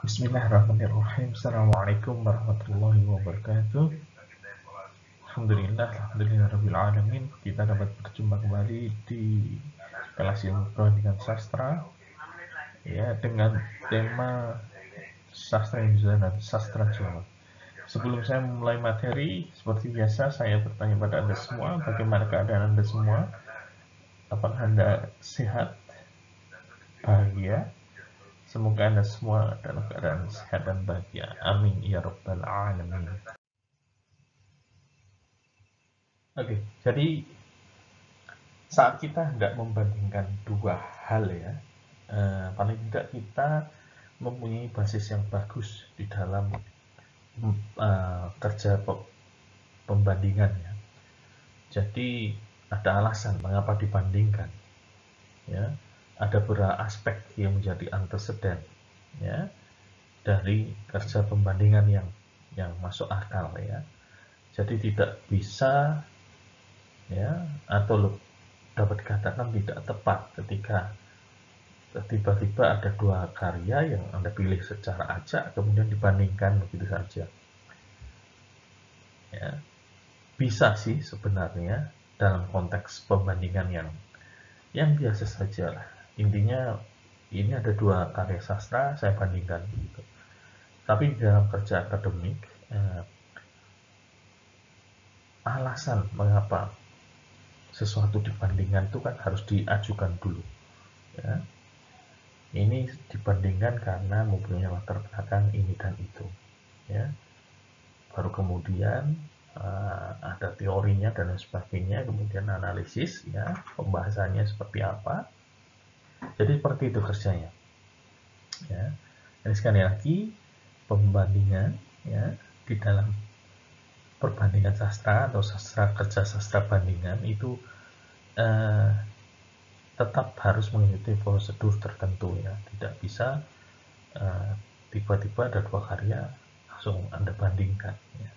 Bismillahirrahmanirrahim. Assalamualaikum warahmatullahi wabarakatuh. Alhamdulillahirrahmanirrahim. Kita dapat berjumpa kembali di kelas ilmu perbandingan sastra, ya, dengan tema sastra Indonesia dan sastra Jawa. Sebelum saya memulai materi, seperti biasa saya bertanya pada Anda semua, bagaimana keadaan Anda semua? Apakah Anda sehat, bahagia? Semoga Anda semua dalam keadaan sehat dan bahagia. Amin ya rabbal alamin. Oke, jadi saat kita hendak membandingkan dua hal, ya, paling tidak kita mempunyai basis yang bagus di dalam kerja pembandingan, ya. Jadi ada alasan mengapa dibandingkan, ya. Ada beberapa aspek yang menjadi anteseden, ya, dari kerja pembandingan yang masuk akal, ya. Jadi tidak bisa, ya, atau dapat dikatakan tidak tepat ketika tiba-tiba ada dua karya yang Anda pilih secara acak kemudian dibandingkan begitu saja. Ya, bisa sih sebenarnya dalam konteks pembandingan yang biasa saja lah. Intinya ini ada dua karya sastra, saya bandingkan gitu. Tapi dalam kerja akademik, alasan mengapa sesuatu dibandingkan itu kan harus diajukan dulu, ya. Ini dibandingkan karena mempunyai latar belakang ini dan itu, ya. Baru kemudian ada teorinya dan lain sebagainya, kemudian analisis, ya, pembahasannya seperti apa. Jadi seperti itu kerjanya, ya. Dan sekali lagi pembandingan, ya, di dalam perbandingan sastra atau kerja sastra bandingan itu tetap harus mengikuti prosedur tertentu, ya. Tidak bisa tiba-tiba ada dua karya langsung Anda bandingkan, ya.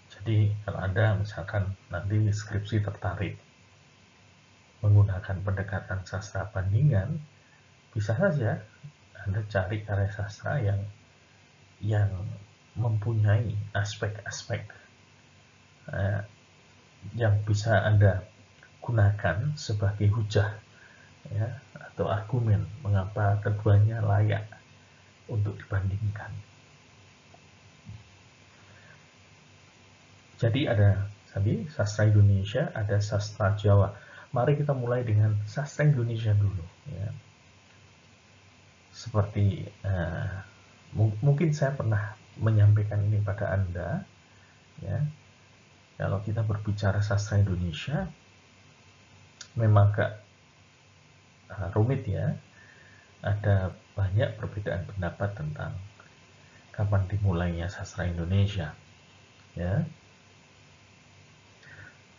Jadi kalau Anda misalkan nanti skripsi tertarik menggunakan pendekatan sastra bandingan, bisa saja Anda cari karya sastra yang mempunyai aspek-aspek yang bisa Anda gunakan sebagai hujah, ya, atau argumen mengapa keduanya layak untuk dibandingkan. Jadi ada tadi sastra Indonesia, ada sastra Jawa. Mari kita mulai dengan sastra Indonesia dulu, ya. Seperti mungkin saya pernah menyampaikan ini pada Anda, ya. Kalau kita berbicara sastra Indonesia memang agak rumit, ya. Ada banyak perbedaan pendapat tentang kapan dimulainya sastra Indonesia, ya.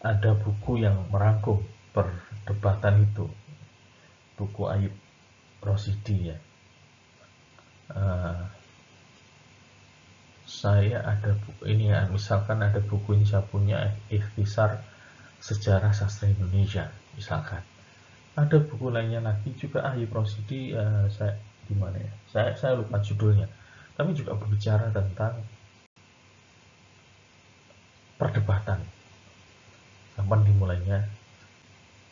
Ada buku yang merangkum perdebatan itu, buku Ayub Rosidi, ya. Saya ada buku ini, ya, misalkan ada buku ini saya punya, Ikhtisar Sejarah Sastra Indonesia misalkan. Ada buku lainnya lagi juga Ayub Rosidi, saya gimana ya, saya lupa judulnya, tapi juga berbicara tentang perdebatan kapan dimulainya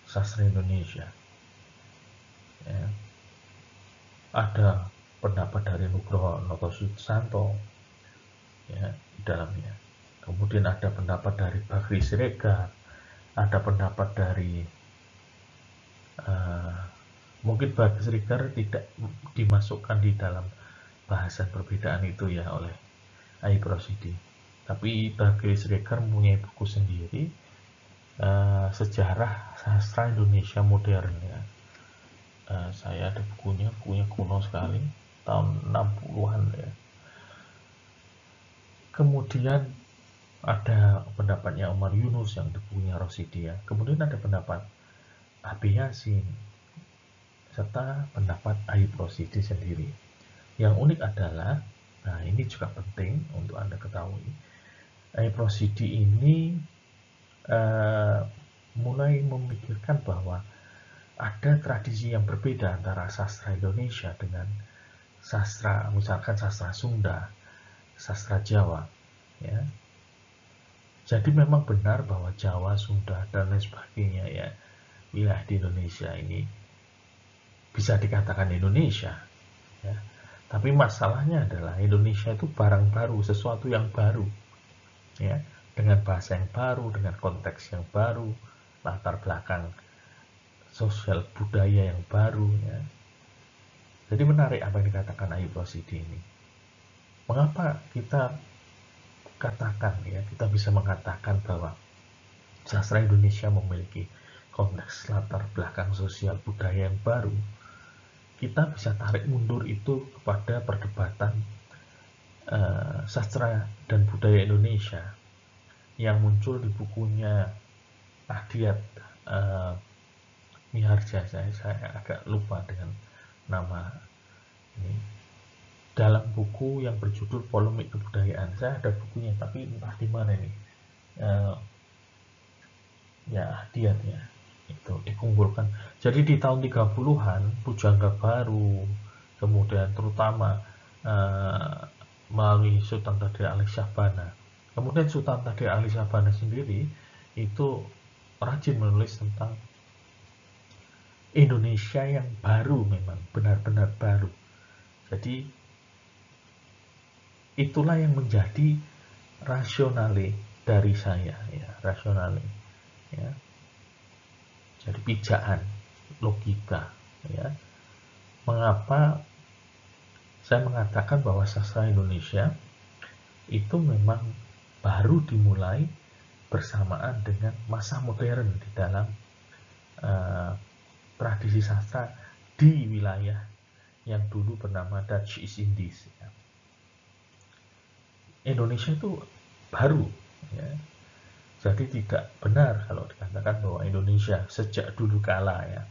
sastra Indonesia, ya. Ada pendapat dari Nugroho Notosusanto, ya, di dalamnya. Kemudian ada pendapat dari Bagri Siregar, ada pendapat dari mungkin Bagri Siregar tidak dimasukkan di dalam bahasan perbedaan itu, ya, oleh Ayub Rosidi. Tapi Bagri Siregar mempunyai buku sendiri, Sejarah Sastra Indonesia Modern, ya. Saya ada bukunya kuno sekali, tahun 60-an, ya. Kemudian ada pendapatnya Omar Yunus yang bukunya Rosidi, ya. Kemudian ada pendapat A.B. Yasin serta pendapat Ayub Rosidi sendiri. Yang unik adalah, nah ini juga penting untuk Anda ketahui, Ayub Rosidi ini mulai memikirkan bahwa ada tradisi yang berbeda antara sastra Indonesia dengan sastra, misalkan sastra Sunda, sastra Jawa, ya. Jadi memang benar bahwa Jawa, Sunda, dan lain sebagainya ya, wilayah di Indonesia ini bisa dikatakan Indonesia, ya. Tapi masalahnya adalah Indonesia itu barang baru, sesuatu yang baru, ya, dengan bahasa yang baru, dengan konteks yang baru, latar belakang sosial budaya yang baru, ya. Jadi menarik apa yang dikatakan Ayub Rosidi ini. Mengapa kita katakan, ya, kita bisa mengatakan bahwa sastra Indonesia memiliki konteks latar belakang sosial budaya yang baru? Kita bisa tarik mundur itu kepada perdebatan sastra dan budaya Indonesia yang muncul di bukunya Ahdiat Miharja. Saya agak lupa dengan nama ini. Dalam buku yang berjudul Polemik Kebudayaan, saya ada bukunya tapi entah di mana ini, ya Ahdiat ya, itu dikumpulkan. Jadi di tahun 30-an Pujangga Baru, kemudian terutama melalui Sultan Tadei Ali Syahbana, kemudian Sultan Tadei Ali Syahbana sendiri itu rajin menulis tentang Indonesia yang baru, memang benar-benar baru. Jadi itulah yang menjadi rasionale dari saya, ya, rasionale, ya. Jadi pijakan, logika, ya. Mengapa saya mengatakan bahwa sastra Indonesia itu memang baru dimulai bersamaan dengan masa modern di dalam tradisi sastra di wilayah yang dulu bernama Dutch East Indies, ya. Indonesia itu baru, ya. Jadi tidak benar kalau dikatakan bahwa Indonesia sejak dulu kala, ya.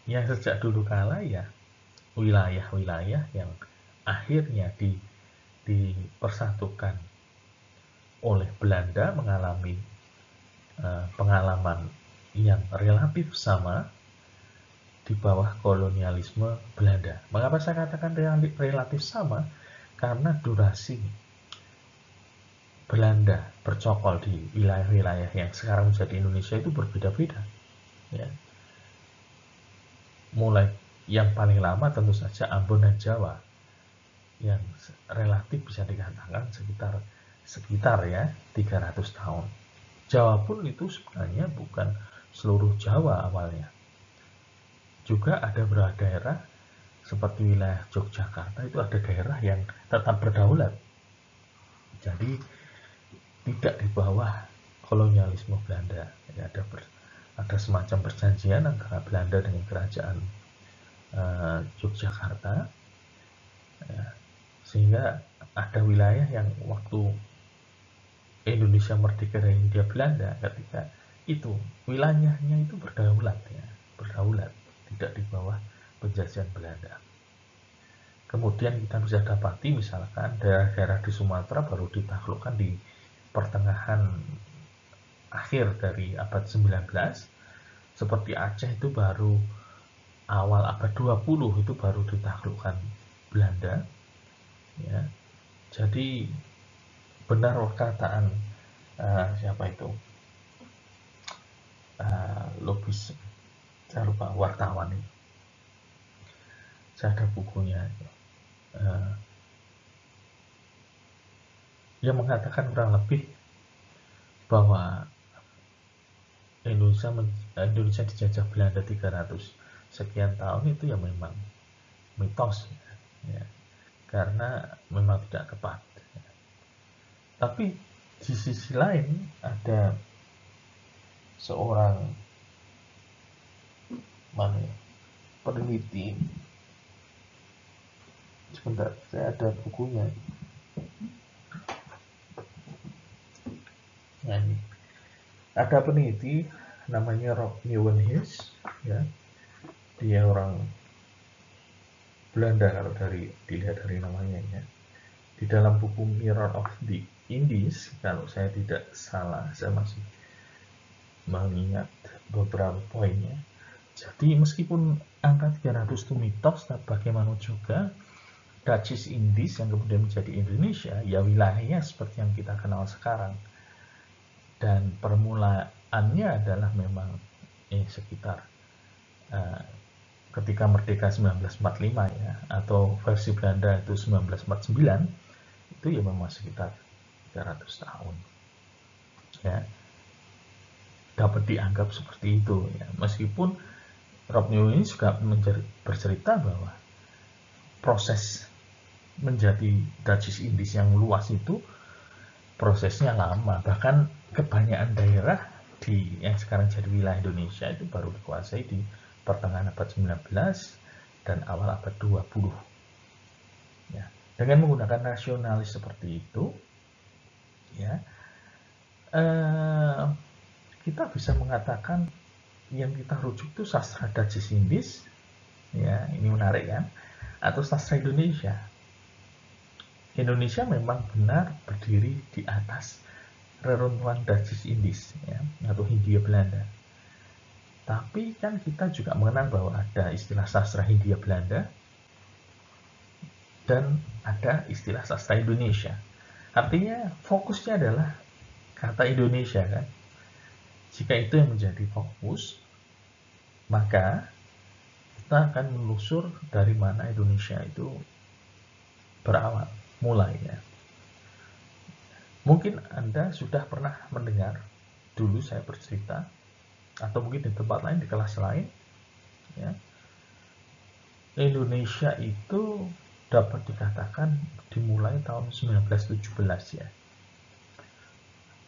Yang sejak dulu kala ya wilayah-wilayah yang akhirnya dipersatukan oleh Belanda, mengalami pengalaman yang relatif sama di bawah kolonialisme Belanda. Mengapa saya katakan relatif sama? Karena durasi Belanda bercokol di wilayah-wilayah yang sekarang menjadi Indonesia itu berbeda-beda, ya. Mulai yang paling lama tentu saja Ambon dan Jawa, yang relatif bisa dikatakan sekitar ya 300 tahun. Jawa pun itu sebenarnya bukan seluruh Jawa awalnya. Juga ada beberapa daerah seperti wilayah Yogyakarta itu ada daerah yang tetap berdaulat. Jadi tidak di bawah kolonialisme Belanda. Ya, ada semacam perjanjian antara Belanda dengan kerajaan Yogyakarta, ya, sehingga ada wilayah yang waktu Indonesia merdeka dari Hindia Belanda, ketika itu wilayahnya itu berdaulat, ya, berdaulat, tidak di bawah penjajahan Belanda. Kemudian kita bisa dapati misalkan daerah-daerah di Sumatera baru ditaklukkan di pertengahan akhir dari abad 19, seperti Aceh itu baru awal abad 20 itu baru ditaklukkan Belanda, ya. Jadi benar perkataan siapa itu, logis, saya lupa, wartawan itu, saya ada bukunya, yang mengatakan kurang lebih bahwa Indonesia dijajah Belanda 300 sekian tahun itu ya memang mitos, ya, karena memang tidak tepat, ya. Tapi di sisi lain ada seorang peneliti, sebentar, saya ada bukunya. Nah, ini ada peneliti namanya Rob Nieuwenhuis, ya. Dia orang Belanda kalau dilihat dari namanya, ya. Di dalam buku Mirror of the Indies, kalau saya tidak salah, saya masih mengingat beberapa poinnya. Jadi meskipun angka 300 itu mitos, tapi bagaimana juga Dutch East Indies yang kemudian menjadi Indonesia, ya wilayahnya seperti yang kita kenal sekarang. Dan permulaannya adalah memang sekitar ketika merdeka 1945 ya, atau versi Belanda itu 1949, itu ya memang sekitar 300 tahun. Ya, dapat dianggap seperti itu ya. Meskipun Rob New ini juga bercerita bahwa proses menjadi Dutch East Indies yang luas itu prosesnya lama, bahkan kebanyakan daerah di yang sekarang jadi wilayah Indonesia itu baru dikuasai di pertengahan abad 19 dan awal abad 20 ya. Dengan menggunakan nasionalis seperti itu ya, kita bisa mengatakan yang kita rujuk itu sastra Dutch East Indies ya, ini menarik kan, atau sastra Indonesia. Indonesia memang benar berdiri di atas reruntuhan Dutch East Indies ya, atau Hindia Belanda. Tapi kan kita juga mengenal bahwa ada istilah sastra Hindia Belanda dan ada istilah sastra Indonesia. Artinya fokusnya adalah kata Indonesia kan. Jika itu yang menjadi fokus, maka kita akan menelusur dari mana Indonesia itu berawal, mulainya. Mungkin Anda sudah pernah mendengar, dulu saya bercerita, atau mungkin di tempat lain, di kelas lain, ya, Indonesia itu dapat dikatakan dimulai tahun 1917 ya.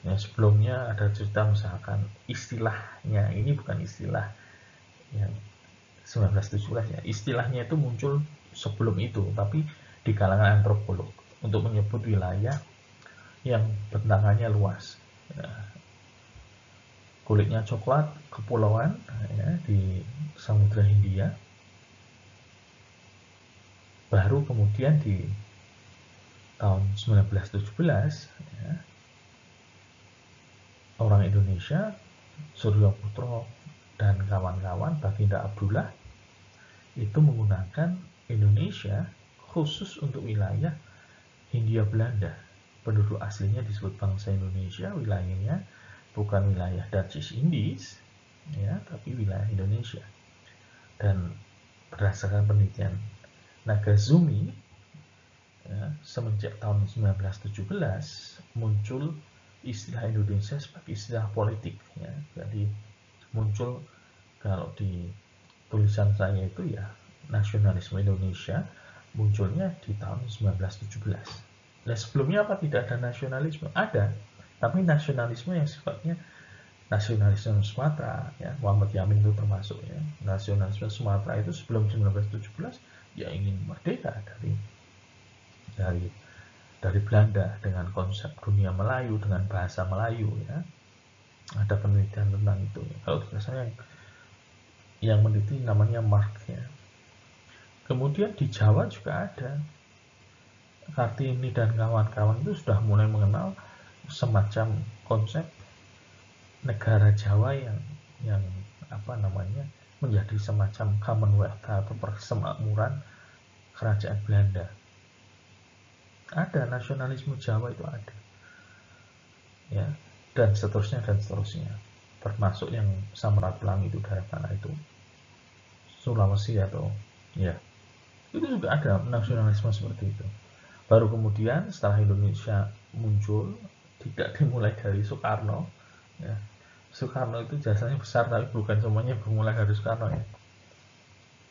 Ya, sebelumnya ada cerita misalkan istilahnya, ini bukan istilah yang 1917 ya, istilahnya itu muncul sebelum itu, tapi di kalangan antropolog untuk menyebut wilayah yang bentangannya luas ya. Kulitnya coklat, kepulauan ya, di Samudra Hindia. Baru kemudian di tahun 1917 ya, orang Indonesia, Suryo Putro dan kawan-kawan, Baginda Abdullah, itu menggunakan Indonesia khusus untuk wilayah Hindia Belanda. Penduduk aslinya disebut bangsa Indonesia, wilayahnya bukan wilayah Dutch East Indies ya, tapi wilayah Indonesia. Dan berdasarkan penelitian Nagazumi ya, semenjak tahun 1917 muncul istilah Indonesia sebagai istilah politik ya. Jadi muncul, kalau di tulisan saya itu ya, nasionalisme Indonesia munculnya di tahun 1917. Nah, sebelumnya apa tidak ada nasionalisme? Ada, tapi nasionalisme yang sifatnya nasionalisme Sumatera ya, Muhammad Yamin itu termasuk ya. Nasionalisme Sumatera itu sebelum 1917 ya ingin merdeka dari Belanda dengan konsep dunia Melayu, dengan bahasa Melayu ya. Ada penelitian tentang itu ya. Kalau tidak salah yang meneliti namanya Mark ya. Kemudian di Jawa juga ada. Kartini dan kawan-kawan itu sudah mulai mengenal semacam konsep negara Jawa yang apa namanya, menjadi semacam Commonwealth atau persemakmuran kerajaan Belanda. Ada nasionalisme Jawa, itu ada ya, dan seterusnya termasuk yang Samratulangi itu daerah mana itu, Sulawesi atau ya, itu juga ada nasionalisme seperti itu. Baru kemudian setelah Indonesia muncul, tidak dimulai dari Soekarno ya. Soekarno itu jasanya besar, tapi bukan semuanya bermula dari Soekarno ya.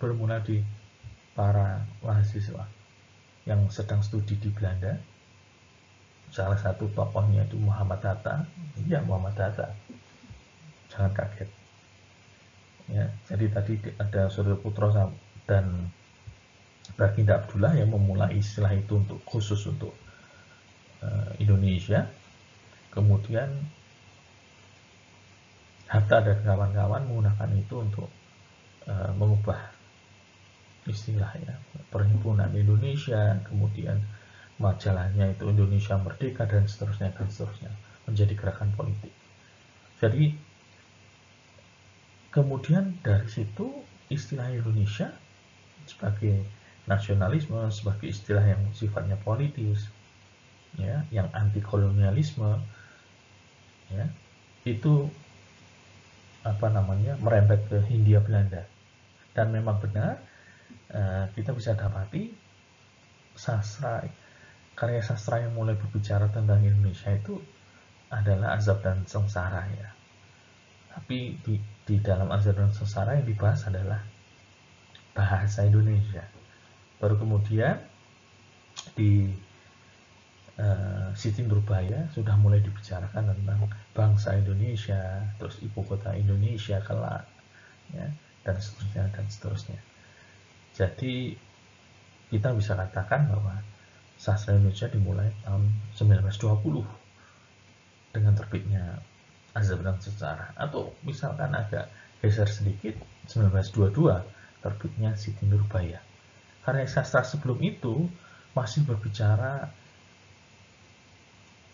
Bermula di para mahasiswa yang sedang studi di Belanda. Salah satu tokohnya itu Muhammad Hatta. Ya, Muhammad Hatta. Jangan kaget. Ya, jadi tadi ada Suryo Putro dan Baginda Abdullah yang memulai istilah itu untuk khusus untuk Indonesia. Kemudian Hatta dan kawan-kawan menggunakan itu untuk mengubah istilahnya Perhimpunan Indonesia, kemudian majalahnya itu Indonesia Merdeka dan seterusnya menjadi gerakan politik. Jadi kemudian dari situ istilah Indonesia sebagai nasionalisme, sebagai istilah yang sifatnya politis, ya, yang anti kolonialisme, ya, itu merembet ke Hindia Belanda. Dan memang benar, kita bisa dapati karya sastra yang mulai berbicara tentang Indonesia itu adalah Azab dan Sengsara, ya. Tapi di dalam Azab dan Sengsara yang dibahas adalah bahasa Indonesia. Baru kemudian di Siti Nurbaya sudah mulai dibicarakan tentang bangsa Indonesia, terus ibu kota Indonesia kelak, ya, dan seterusnya dan seterusnya. Jadi kita bisa katakan bahwa sastra Indonesia dimulai tahun 1920 dengan terbitnya Azab dan Sengsara, atau misalkan agak geser sedikit 1922 terbitnya Siti Nurbaya. Karya sastra sebelum itu masih berbicara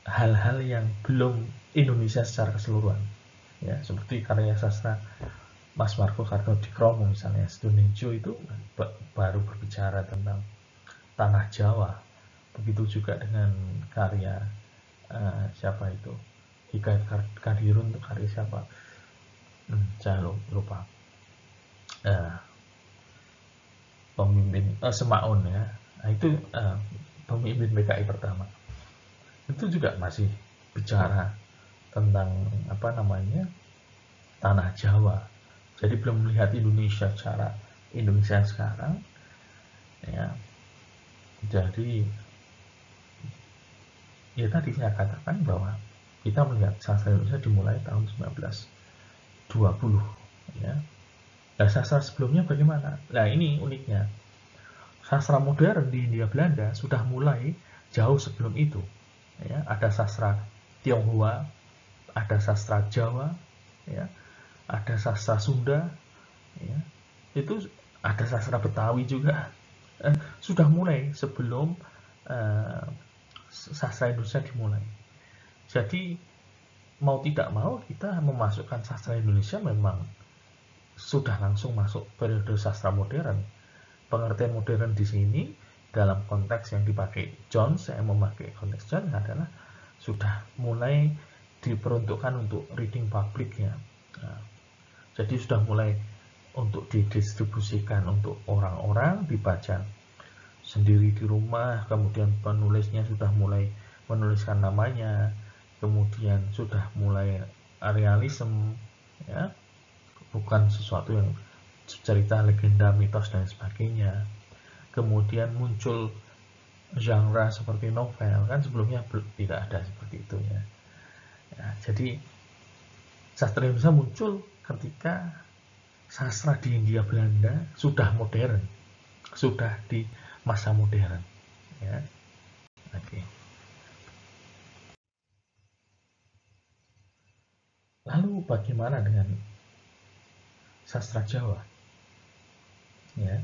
hal-hal yang belum Indonesia secara keseluruhan, ya, seperti karya sastra Mas Marco Kartodikromo misalnya, Stonehenge itu baru berbicara tentang tanah Jawa. Begitu juga dengan karya siapa itu, Hikayat Kadirun, itu karya siapa? Saya lupa. Pemimpin Semaun, ya. Nah, itu pemimpin PKI pertama. Itu juga masih bicara tentang tanah Jawa. Jadi belum melihat Indonesia secara Indonesia sekarang, ya. Jadi ya tadi saya katakan bahwa kita melihat sastra Indonesia dimulai tahun 1920, ya. Nah, sastra sebelumnya bagaimana? Nah, ini uniknya. Sastra modern di Hindia Belanda sudah mulai jauh sebelum itu. Ya, ada sastra Tionghoa, ada sastra Jawa, ya, ada sastra Sunda, ya, itu ada sastra Betawi juga, sudah mulai sebelum sastra Indonesia dimulai. Jadi mau tidak mau kita memasukkan sastra Indonesia memang sudah langsung masuk periode sastra modern. Pengertian modern di sini dalam konteks yang dipakai John, saya memakai konteks John adalah sudah mulai diperuntukkan untuk reading public, ya. Nah, jadi sudah mulai untuk didistribusikan untuk orang-orang, dibaca sendiri di rumah, kemudian penulisnya sudah mulai menuliskan namanya, kemudian sudah mulai realisme, ya, bukan sesuatu yang cerita legenda, mitos dan sebagainya. Kemudian muncul genre seperti novel, kan sebelumnya tidak ada seperti itu, ya. Ya, jadi sastra Indonesia muncul ketika sastra di Hindia Belanda sudah modern, sudah di masa modern, ya. Oke. Lalu bagaimana dengan sastra Jawa, ya?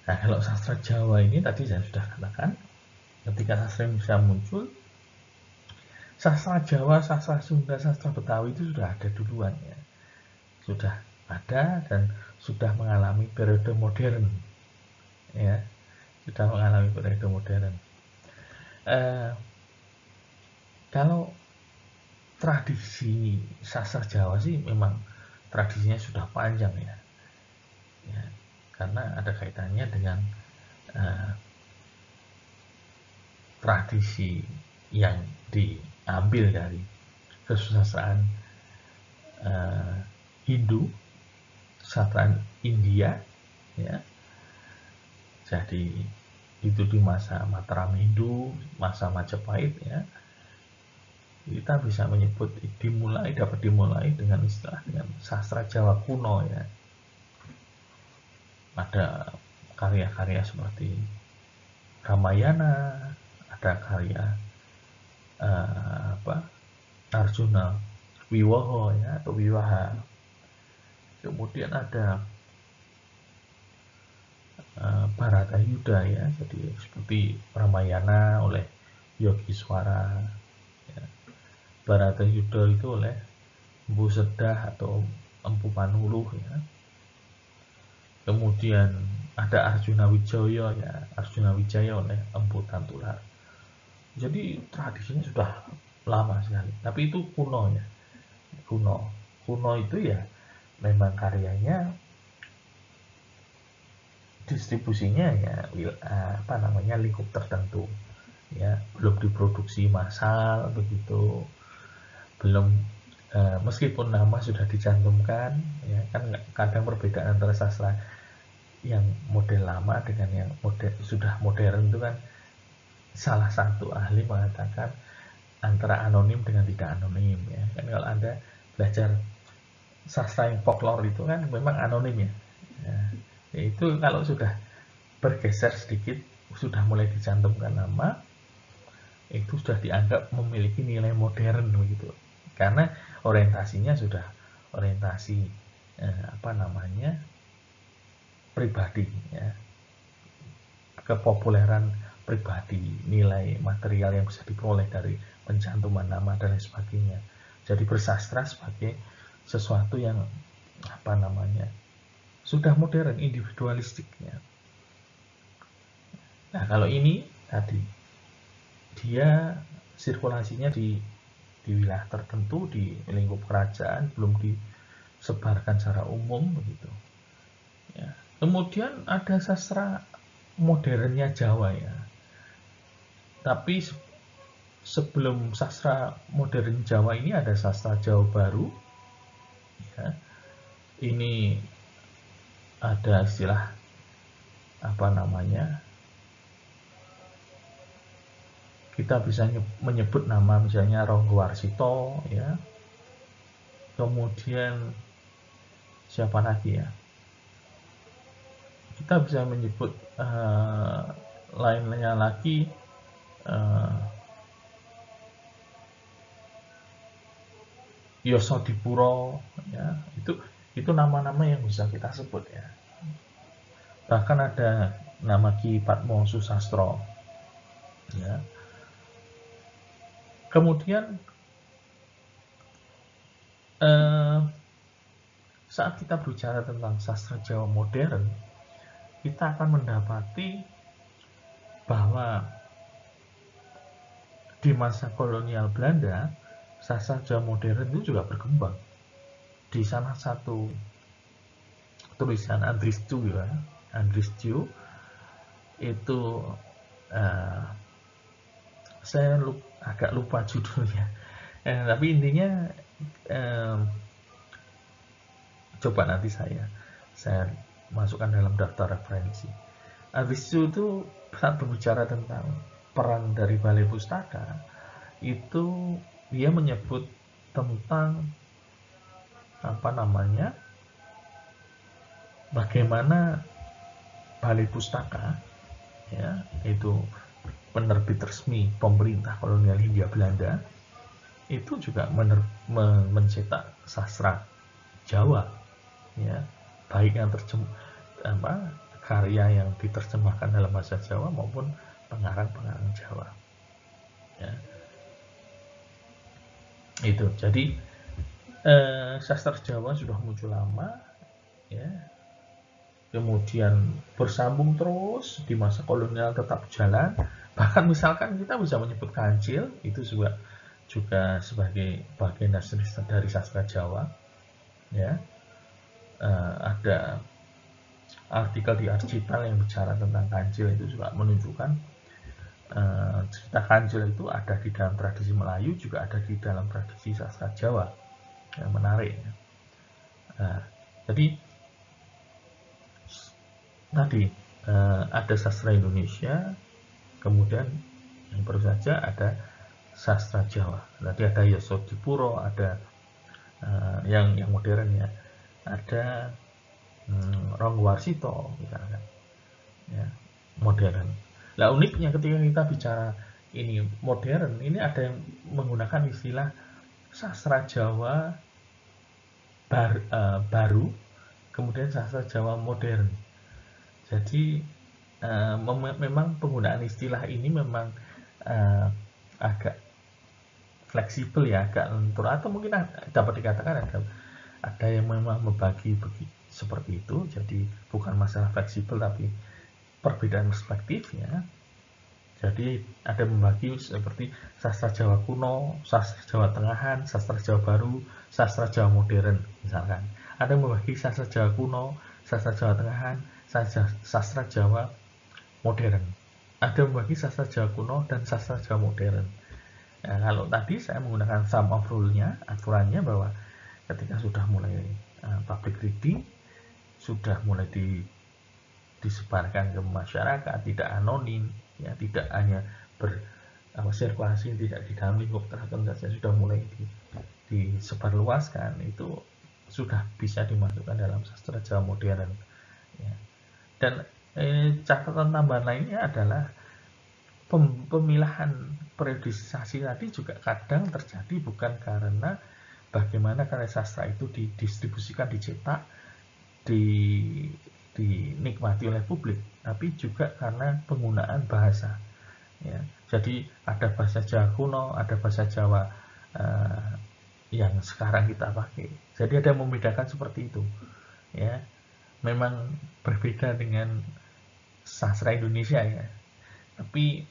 Nah, kalau sastra Jawa ini tadi saya sudah katakan, ketika sastra Indonesia muncul, sastra Jawa, sastra Sunda, sastra Betawi itu sudah ada duluan, ya. Sudah ada dan sudah mengalami periode modern, ya. Sudah mengalami periode modern. Kalau tradisi sastra Jawa sih memang tradisinya sudah panjang, ya. Ya, karena ada kaitannya dengan tradisi yang diambil dari kesusastraan Hindu, kesusastraan India, ya. Jadi itu di masa Mataram Hindu, masa Majapahit, ya. Kita bisa menyebut dapat dimulai dengan istilah dengan sastra Jawa kuno, ya. Ada karya-karya seperti Ramayana, ada karya Arjuna Wiwaha, ya, atau Wiwaha. Kemudian ada Bharatayuda, ya, jadi seperti Ramayana oleh Yogiswara, ya. Bharatayuda itu oleh Mbu Sedah atau Empu Panuluh ya. Kemudian ada Arjuna Wijaya ya, Arjuna Wijaya oleh Empu Tantular. Jadi tradisinya sudah lama sekali, tapi itu kuno ya, kuno itu ya memang karyanya distribusinya ya apa namanya lingkup tertentu ya, belum diproduksi massal begitu, belum meskipun nama sudah dicantumkan ya kan, kadang perbedaan antara sastra yang model lama dengan yang sudah modern itu kan, salah satu ahli mengatakan antara anonim dengan tidak anonim ya kan. Kalau Anda belajar sastra yang folklore itu kan memang anonim ya, itu kalau sudah bergeser sedikit, sudah mulai dicantumkan nama, itu sudah dianggap memiliki nilai modern begitu, karena orientasinya sudah orientasi apa namanya pribadi ya, kepopuleran pribadi, nilai material yang bisa diperoleh dari pencantuman nama dan lain sebagainya. Jadi bersastra sebagai sesuatu yang apa namanya sudah modern, individualistik ya. Nah kalau ini tadi dia sirkulasinya di wilayah tertentu, di lingkup kerajaan, belum disebarkan secara umum begitu ya. Kemudian ada sastra modernnya Jawa ya, tapi sebelum sastra modern Jawa ini ada sastra Jawa Baru ya. Ini ada istilah apa namanya, kita bisa menyebut nama misalnya Ronggo Warsito ya, kemudian siapa lagi ya, kita bisa menyebut lainnya lagi Yosodipuro ya, itu nama-nama yang bisa kita sebut ya. Bahkan ada nama Ki Patmo Susastro ya. Kemudian saat kita bicara tentang sastra Jawa modern, kita akan mendapati bahwa di masa kolonial Belanda, sastra Jawa modern itu juga berkembang. Di salah satu tulisan Andries Chu ya, Andries Chu itu saya agak lupa judulnya, tapi intinya coba nanti saya masukkan dalam daftar referensi. Andries Chu itu saat berbicara tentang peran dari Balai Pustaka, itu dia menyebut tentang apa namanya, bagaimana Balai Pustaka ya, itu penerbit resmi pemerintah kolonial Hindia Belanda, itu juga mencetak sastra Jawa ya, baik yang karya yang diterjemahkan dalam bahasa Jawa maupun pengarang-pengarang Jawa ya. Itu jadi sastra Jawa sudah muncul lama ya, kemudian bersambung terus di masa kolonial, tetap jalan. Bahkan misalkan kita bisa menyebut Kancil, itu juga sebagai bagian dari sastra Jawa ya. Ada artikel di Archital yang bicara tentang Kancil, itu juga menunjukkan cerita Kancil itu ada di dalam tradisi Melayu, juga ada di dalam tradisi sastra Jawa. Yang menarik ya. Jadi tadi ada sastra Indonesia, kemudian yang baru saja ada sastra Jawa. Tadi ada Yosodipuro, ada yang modern ya, ada Ronggo Warsito misalkan ya, modern. Nah uniknya ketika kita bicara ini modern, ini ada yang menggunakan istilah sastra Jawa baru, kemudian sastra Jawa modern. Jadi memang penggunaan istilah ini memang agak fleksibel ya, agak lentur, atau mungkin dapat dikatakan Ada yang memang membagi seperti itu, jadi bukan masalah fleksibel tapi perbedaan perspektifnya. Jadi ada membagi seperti sastra Jawa kuno, sastra Jawa tengahan, sastra Jawa baru, sastra Jawa modern misalkan. Ada membagi sastra Jawa kuno, sastra Jawa tengahan, sastra Jawa modern. Ada membagi sastra Jawa kuno dan sastra Jawa modern. Nah, kalau tadi saya menggunakan sum of rule-nya, aturannya bahwa ketika sudah mulai public reading, sudah mulai disebarkan ke masyarakat, tidak anonim, ya, tidak hanya bersirkulasi, tidak di dalam lingkup tertentu saja, sudah mulai disebarluaskan, itu sudah bisa dimasukkan dalam sastra Jawa modern. Ya. Dan catatan tambahan lainnya adalah pemilahan periodisasi tadi juga kadang terjadi bukan karena bagaimana karya sastra itu didistribusikan, dicetak, dinikmati oleh publik, tapi juga karena penggunaan bahasa. Ya, jadi ada bahasa Jawa kuno, ada bahasa Jawa yang sekarang kita pakai. Jadi ada yang membedakan seperti itu. Ya, memang berbeda dengan sastra Indonesia ya. Tapi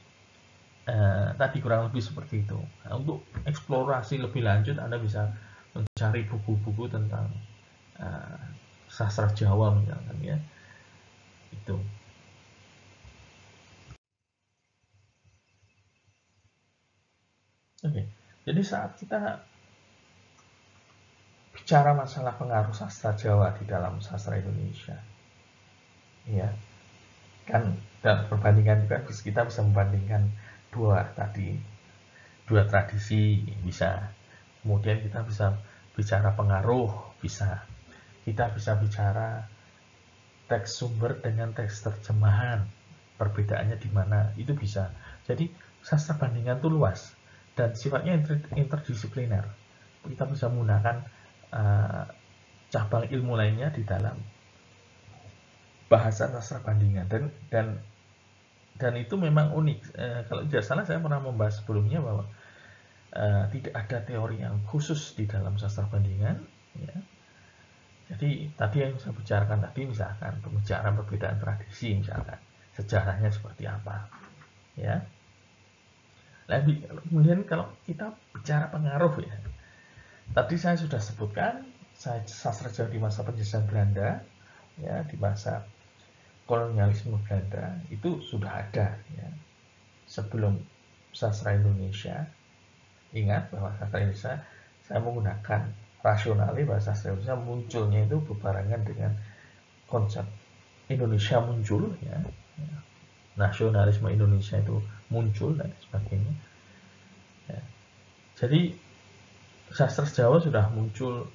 tadi kurang lebih seperti itu. Nah, untuk eksplorasi lebih lanjut, Anda bisa mencari buku-buku tentang sastra Jawa misalkan ya. Itu. Oke. Jadi saat kita bicara masalah pengaruh sastra Jawa di dalam sastra Indonesia, ya kan, dan perbandingan juga kita bisa membandingkan dua tradisi bisa. Kemudian kita bisa bicara pengaruh, kita bisa bicara teks sumber dengan teks terjemahan, perbedaannya di mana, itu bisa. Jadi sastra bandingan itu luas dan sifatnya interdisipliner. Kita bisa menggunakan cabang ilmu lainnya di dalam bahasa sastra bandingan, dan itu memang unik. Kalau tidak salah saya pernah membahas sebelumnya bahwa tidak ada teori yang khusus di dalam sastra bandingan. Ya. Jadi tadi yang saya bicarakan tadi, misalkan pembicaraan perbedaan tradisi, misalkan sejarahnya seperti apa, ya. Kemudian kalau kita bicara pengaruh ya, tadi saya sudah sebutkan sastra Jawa di masa penjajahan Belanda, ya, di masa kolonialisme Belanda itu sudah ada ya. Sebelum sastra Indonesia, ingat bahwa sastra Indonesia saya menggunakan rasionali, bahwa sastra Indonesia munculnya itu berbarengan dengan konsep Indonesia muncul ya. Nasionalisme Indonesia itu muncul dan sebagainya ya. Jadi sastra Jawa sudah muncul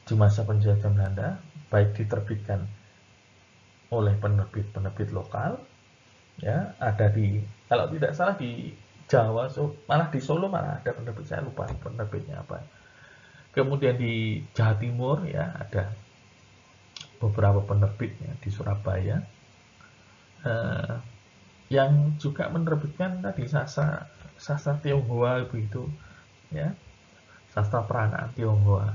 di masa penjajahan Belanda, baik diterbitkan oleh penerbit lokal ya, ada kalau tidak salah di Jawa, malah di Solo malah ada penerbit, saya lupa penerbitnya apa. Kemudian di Jawa Timur ya ada beberapa penerbitnya, di Surabaya yang juga menerbitkan tadi sastra Tionghoa begitu ya, sastra peranaan Tionghoa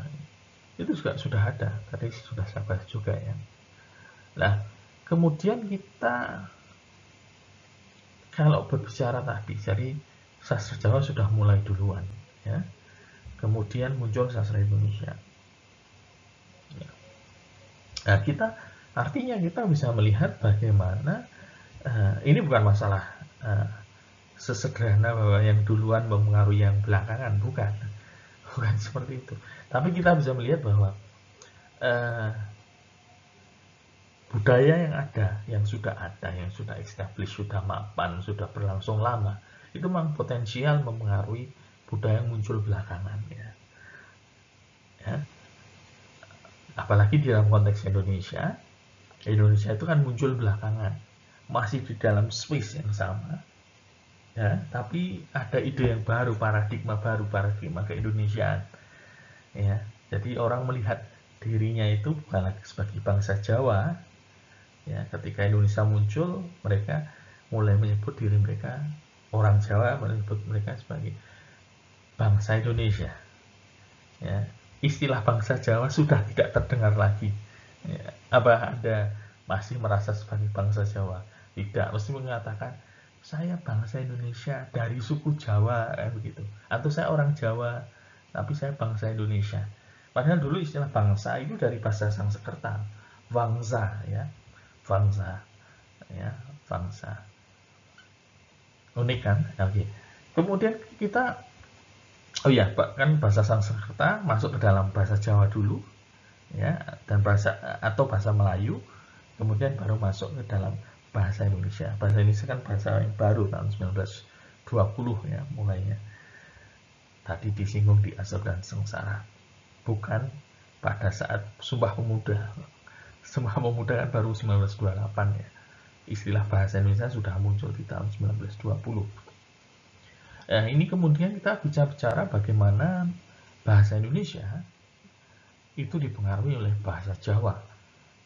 itu juga sudah ada, tadi sudah saya bahas juga ya. Nah, kemudian kita kalau berbicara tadi, jadi sastra Jawa sudah mulai duluan ya. Kemudian muncul sastra Indonesia. Nah, artinya kita bisa melihat bagaimana ini bukan masalah sesederhana bahwa yang duluan mempengaruhi yang belakangan, bukan seperti itu. Tapi kita bisa melihat bahwa budaya yang ada, yang sudah established, sudah mapan, sudah berlangsung lama, itu memang potensial mempengaruhi budaya yang muncul belakangan ya. Apalagi di dalam konteks Indonesia itu kan muncul belakangan, masih di dalam space yang sama ya, tapi ada ide yang baru, paradigma keindonesiaan ya. Jadi orang melihat dirinya itu bukan lagi sebagai bangsa Jawa ya. Ketika Indonesia muncul, mereka mulai menyebut diri mereka, orang Jawa menyebut mereka sebagai bangsa Indonesia ya. istilah bangsa Jawa sudah tidak terdengar lagi. Ya, apa Anda masih merasa sebagai bangsa Jawa? Tidak, mesti mengatakan saya bangsa Indonesia dari suku Jawa, begitu. Atau saya orang Jawa, tapi saya bangsa Indonesia. Padahal dulu istilah bangsa itu dari bahasa Sanskerta, bangsa, ya, bangsa, ya, bangsa. Unik kan? Oke. Kemudian kita, oh ya, kan bahasa Sanskerta masuk ke dalam bahasa Jawa dulu, ya, dan bahasa Melayu, kemudian baru masuk ke dalam bahasa Indonesia. Bahasa Indonesia kan bahasa yang baru tahun 1920 ya mulainya. Tadi disinggung di Asal dan Sengsara, bukan pada saat Sumpah Pemuda. Sumpah Pemuda kan baru 1928 ya. Istilah bahasa Indonesia sudah muncul di tahun 1920. Nah, ini kemudian kita bicara bagaimana bahasa Indonesia itu dipengaruhi oleh bahasa Jawa,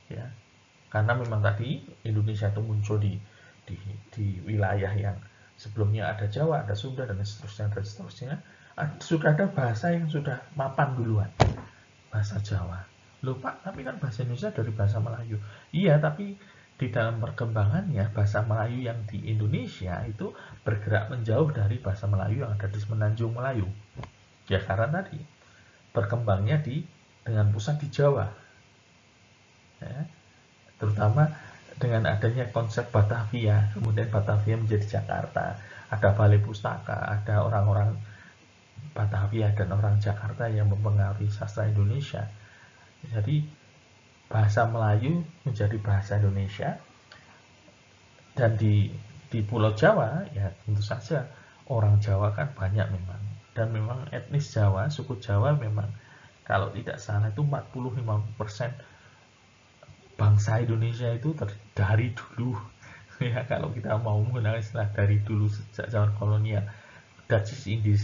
ya. Karena memang tadi Indonesia itu muncul di wilayah yang sebelumnya ada Jawa, ada Sunda, dan seterusnya. Sudah ada bahasa yang sudah mapan duluan, bahasa Jawa. Loh Pak, tapi kan bahasa Indonesia dari bahasa Melayu. Iya, tapi di dalam perkembangannya bahasa Melayu yang di Indonesia itu bergerak menjauh dari bahasa Melayu yang ada di Semenanjung Melayu. Ya karena tadi berkembangnya dengan pusat di Jawa. Ya, terutama dengan adanya konsep Batavia, kemudian Batavia menjadi Jakarta, ada Balai Pustaka, ada orang-orang Batavia dan orang Jakarta yang mempengaruhi sastra Indonesia. Jadi bahasa Melayu menjadi bahasa Indonesia, dan di Pulau Jawa ya tentu saja orang Jawa kan banyak memang, dan memang etnis Jawa, suku Jawa memang kalau tidak salah itu 40-50% bangsa Indonesia itu dari dulu ya, kalau kita mau menggunakan istilah dari dulu sejak zaman kolonial Dutch East Indies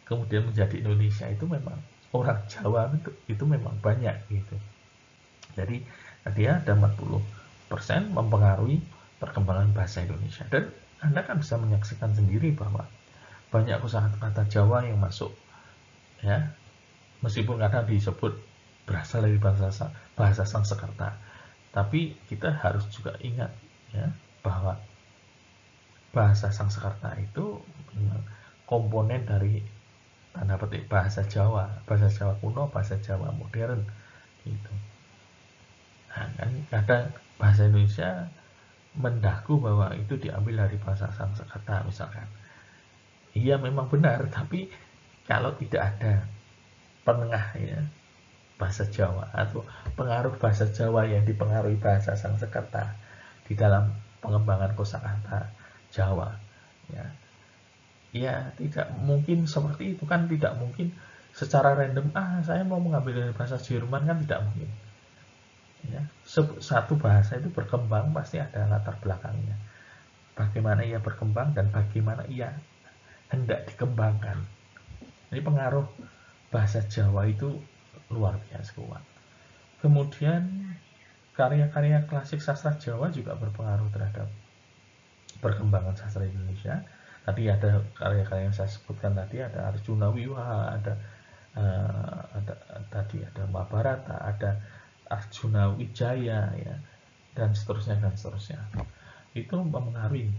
kemudian menjadi Indonesia, itu memang orang Jawa itu memang banyak gitu. Jadi dia ada 40% mempengaruhi perkembangan bahasa Indonesia, dan Anda kan bisa menyaksikan sendiri bahwa banyak kosakata Jawa yang masuk ya, meskipun kadang disebut berasal dari bahasa Sanskerta, tapi kita harus juga ingat ya bahwa bahasa Sanskerta itu memang komponen dari tanda petik bahasa Jawa kuno, bahasa Jawa modern gitu. Nah, kan kadang bahasa Indonesia mendaku bahwa itu diambil dari bahasa Sanskerta misalkan. Iya memang benar, tapi kalau tidak ada penengah ya bahasa Jawa atau pengaruh bahasa Jawa yang dipengaruhi bahasa Sanskerta di dalam pengembangan kosakata Jawa, ya tidak mungkin seperti itu kan, tidak mungkin secara random saya mau mengambil dari bahasa Jerman, kan tidak mungkin. Ya, satu bahasa itu berkembang pasti ada latar belakangnya. Bagaimana ia berkembang dan bagaimana ia hendak dikembangkan. Ini pengaruh bahasa Jawa itu luar biasa kuat. Kemudian karya-karya klasik sastra Jawa juga berpengaruh terhadap perkembangan sastra Indonesia. Tadi ada karya-karya yang saya sebutkan tadi, ada Arjuna Wiwaha, ada Mahabharata, ada Arjuna Wijaya ya, dan seterusnya. Itu mempengaruhi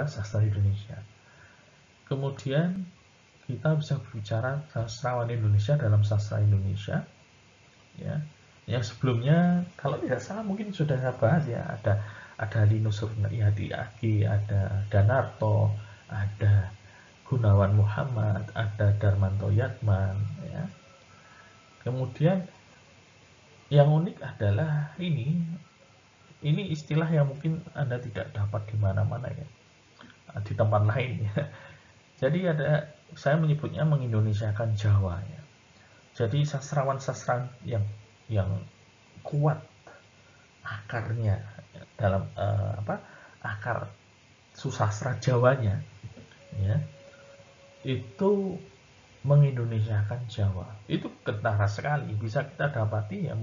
sastra Indonesia. Kemudian kita bisa berbicara sastrawan Indonesia dalam sastra Indonesia ya. Yang sebelumnya kalau tidak salah mungkin sudah saya bahas ya, ada Linus Suryanti Agi, ada Danarto, ada Gunawan Muhammad, ada Darmanto Yatman ya. Kemudian yang unik adalah ini istilah yang mungkin Anda tidak dapat di mana-mana ya, di tempat lain ya. Jadi saya menyebutnya mengindonesiakan Jawa ya. Jadi sastrawan yang kuat akarnya dalam akar susastra Jawanya ya, itu mengindonesiakan Jawa. Itu kentara sekali, bisa kita dapati ya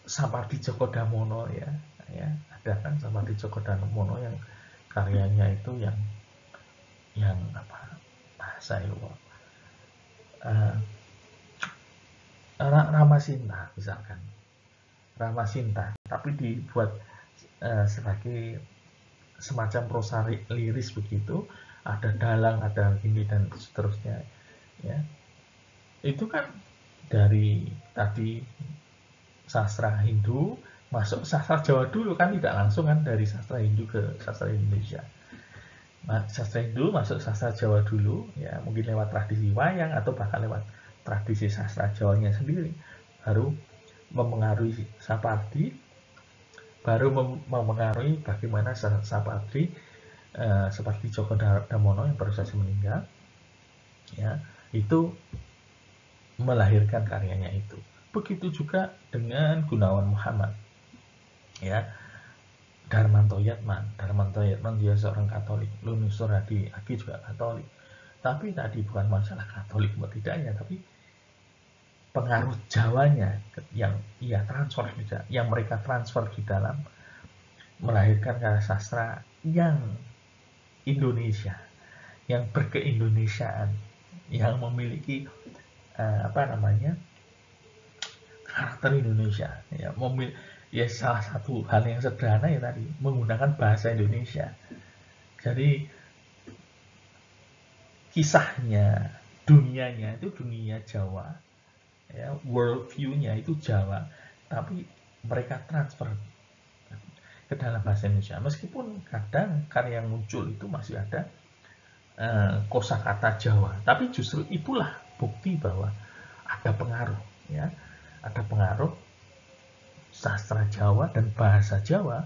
Sapardi Djoko Damono ya, ada kan Sapardi Djoko Damono yang karyanya itu yang bahasa itu uh, Ramasinta misalkan, Ramasinta, tapi dibuat sebagai semacam prosa liris begitu, ada dalang, ada ini dan seterusnya, ya. Itu kan dari tadi sastra Hindu masuk sastra Jawa dulu kan, tidak langsung kan dari sastra Hindu ke sastra Indonesia. Sastra Hindu masuk sastra Jawa dulu, ya mungkin lewat tradisi wayang atau bahkan lewat tradisi sastra Jawanya sendiri, baru memengaruhi Sapardi, baru memengaruhi bagaimana Sapardi seperti Djoko Damono yang baru saja meninggal, ya itu melahirkan karyanya itu. Begitu juga dengan Gunawan Muhammad, ya. Darmanto Yatman dia seorang Katolik, Luni Suradi Agi juga Katolik. Tapi tadi bukan masalah Katolik atau tidaknya, tapi pengaruh Jawanya yang yang mereka transfer di dalam melahirkan karya sastra yang Indonesia, yang berkeindonesiaan, yang memiliki karakter Indonesia, ya salah satu hal yang sederhana ya tadi menggunakan bahasa Indonesia. Jadi kisahnya, dunianya itu dunia Jawa, ya, world view-nya itu Jawa, tapi mereka transfer ke dalam bahasa Indonesia. Meskipun kadang karya yang muncul itu masih ada kosakata Jawa, tapi justru itulah bukti bahwa ada pengaruh, ya, ada pengaruh sastra Jawa dan bahasa Jawa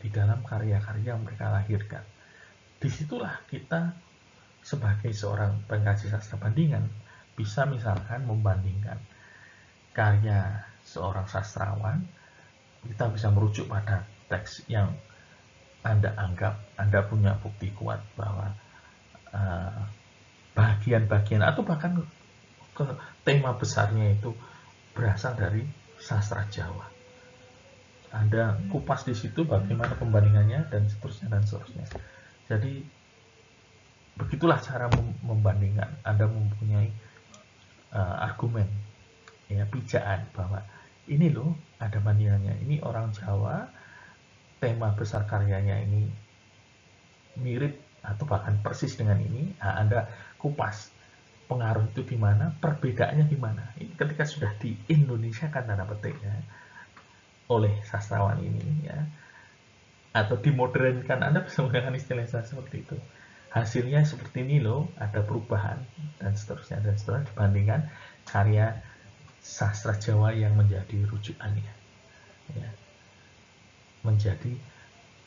di dalam karya-karya yang mereka lahirkan. Disitulah kita sebagai seorang pengkaji sastra bandingan bisa misalkan membandingkan karya seorang sastrawan, kita bisa merujuk pada teks yang Anda anggap Anda punya bukti kuat bahwa bagian-bagian atau bahkan tema besarnya itu berasal dari sastra Jawa. Anda kupas di situ bagaimana pembandingannya dan seterusnya. Jadi begitulah cara membandingkan. Anda mempunyai argumen, ya, pijakan bahwa ini loh ada bandingannya. Ini orang Jawa, tema besar karyanya ini mirip atau bahkan persis dengan ini. Nah, Anda kupas pengaruh itu di mana, perbedaannya di mana. Ini ketika sudah di Indonesia kan tanda petik, ya, oleh sastrawan ini, ya, atau dimodernkan, Anda bisa menggunakan istilah seperti itu. Hasilnya seperti ini loh, ada perubahan dan seterusnya dibandingkan karya sastra Jawa yang menjadi rujukannya, ya, menjadi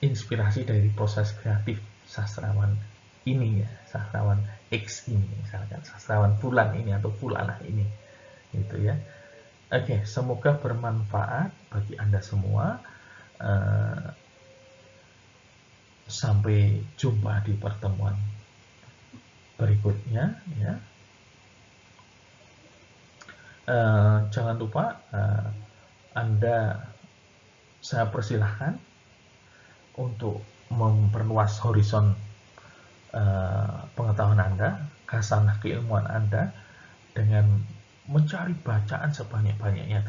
inspirasi dari proses kreatif sastrawan ini, ya, sastrawan X ini, misalkan sastrawan Fulan ini atau Fulanah ini, gitu ya. Oke, semoga bermanfaat bagi Anda semua. Sampai jumpa di pertemuan berikutnya, ya. Jangan lupa saya persilahkan untuk memperluas horizon pengetahuan Anda, khasanah keilmuan Anda dengan mencari bacaan sebanyak-banyaknya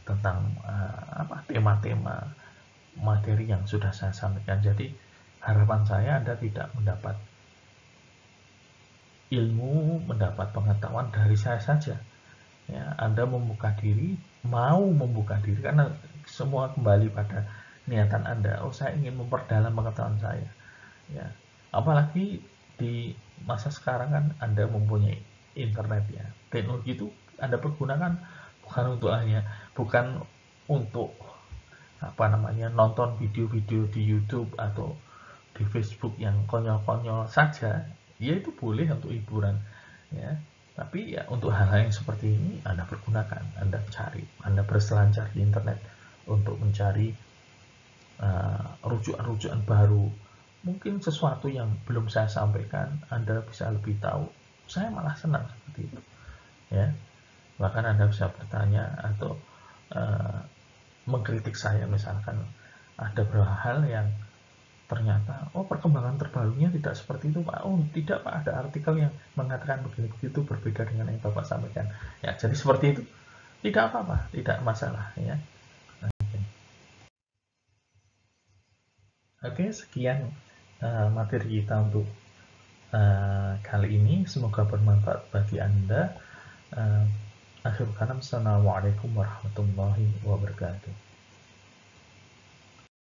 tentang tema-tema materi yang sudah saya sampaikan. Jadi harapan saya Anda tidak mendapat ilmu, mendapat pengetahuan dari saya saja, ya. Anda membuka diri, mau membuka diri, karena semua kembali pada niatan Anda. Oh, saya ingin memperdalam pengetahuan saya, ya. Apalagi di masa sekarang kan Anda mempunyai internet, ya. Teknologi itu Anda pergunakan bukan untuk nonton video-video di YouTube atau di Facebook yang konyol-konyol saja. Ya, itu boleh untuk hiburan, ya. Tapi ya untuk hal-hal yang seperti ini Anda pergunakan, Anda cari, Anda berselancar di internet untuk mencari rujukan-rujukan baru. Mungkin sesuatu yang belum saya sampaikan Anda bisa lebih tahu. Saya malah senang seperti itu, ya. Bahkan Anda bisa bertanya atau mengkritik saya, misalkan ada beberapa hal yang ternyata perkembangan terbarunya tidak seperti itu Pak. Tidak Pak, ada artikel yang mengatakan begini begitu, berbeda dengan yang Bapak sampaikan. Ya, jadi seperti itu tidak apa-apa, tidak masalah ya. Oke, sekian materi kita untuk kali ini. Semoga bermanfaat bagi Anda. Akhir kalam, assalamualaikum warahmatullahi wabarakatuh.